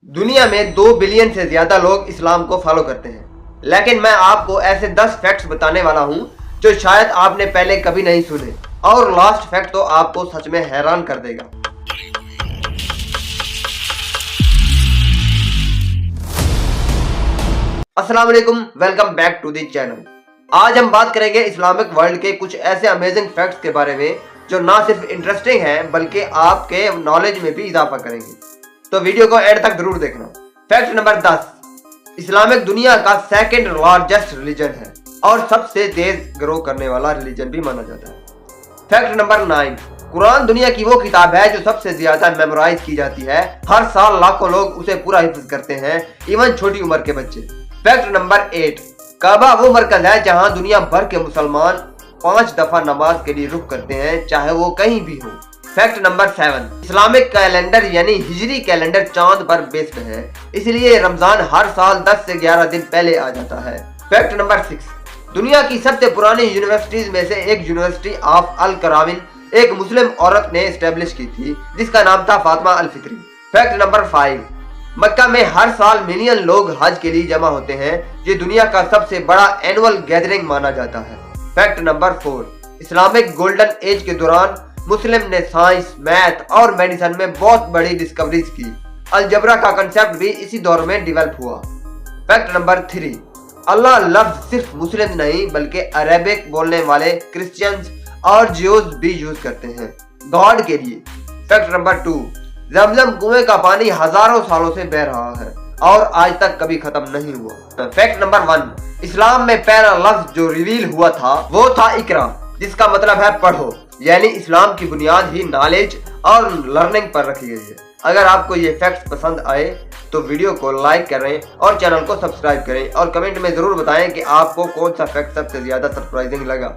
دنیا میں 2 بلین سے زیادہ لوگ اسلام کو فالو کرتے ہیں، لیکن میں آپ کو ایسے 10 فیکٹس بتانے والا ہوں جو شاید آپ نے پہلے کبھی نہیں سنے، اور لاسٹ فیکٹ تو آپ کو سچ میں حیران کر دے گا۔ السلام علیکم، welcome back to the channel. آج ہم بات کریں گے اسلامک ورلڈ کے کچھ ایسے امیزنگ فیکٹس کے بارے میں جو نہ صرف انٹرسٹنگ ہیں بلکہ آپ کے نالج میں بھی اضافہ کریں گے، تو ویڈیو کو اینڈ تک ضرور دیکھنا۔ فیکٹ نمبر 10، اسلامک دنیا کا سیکنڈ لارجسٹ ریلیجن ہے اور سب سے تیز گرو کرنے والا ریلیجن بھی مانا جاتا ہے۔ فیکٹ نمبر 9، قرآن دنیا کی وہ کتاب ہے جو سب سے زیادہ میمورائز کی جاتی ہے، ہر سال لاکھوں لوگ اسے پورا حفظ کرتے ہیں، ایون چھوٹی عمر کے بچے۔ فیکٹ نمبر 8، کعبہ وہ مرکز ہے جہاں دنیا بھر کے مسلمان 5 دفعہ نماز کے لیے رخ کرتے ہیں، چاہے وہ کہیں بھی ہو۔ فیکٹ نمبر 7، اسلامک کیلنڈر یعنی ہجری کیلنڈر چاند پر بیسڈ ہے، اس لیے رمضان ہر سال 10 سے 11 دن پہلے آ جاتا ہے۔ فیکٹ نمبر 6، دنیا کی سب سے پرانی یونیورسٹیز میں سے ایک یونیورسٹی آف القراوین ایک مسلم عورت نے اسٹیبلش کی تھی جس کا نام تھا فاطمہ الفکری۔ فیکٹ نمبر 5، مکہ میں ہر سال ملین لوگ حج کے لیے جمع ہوتے ہیں، یہ دنیا کا سب سے بڑا اینول گیدرنگ مانا جاتا ہے۔ Fact number 4، Islamic golden age کے دوران مسلم نے سائنس، میتھ اور میڈیسن میں بہت بڑی ڈسکوریز کی، الجبرا کا کنسیپٹ بھی اسی دور میں ڈیولپ ہوا۔ فیکٹ نمبر 3، اللہ لفظ صرف مسلم نہیں بلکہ عربک بولنے والے کرسچنز اور جیوز بھی یوز کرتے ہیں گاڈ کے لیے۔ فیکٹ نمبر 2، زمزم کنویں کا پانی ہزاروں سالوں سے بہ رہا ہے اور آج تک کبھی ختم نہیں ہوا۔ فیکٹ نمبر 1، اسلام میں پہلا لفظ جو ریویل ہوا تھا وہ تھا اقرا، جس کا مطلب ہے پڑھو، یعنی اسلام کی بنیاد ہی نالج اور لرننگ پر رکھی گئی ہے۔ اگر آپ کو یہ فیکٹس پسند آئے تو ویڈیو کو لائک کریں اور چینل کو سبسکرائب کریں، اور کمنٹ میں ضرور بتائیں کہ آپ کو کون سا فیکٹ سب سے زیادہ سرپرائزنگ لگا۔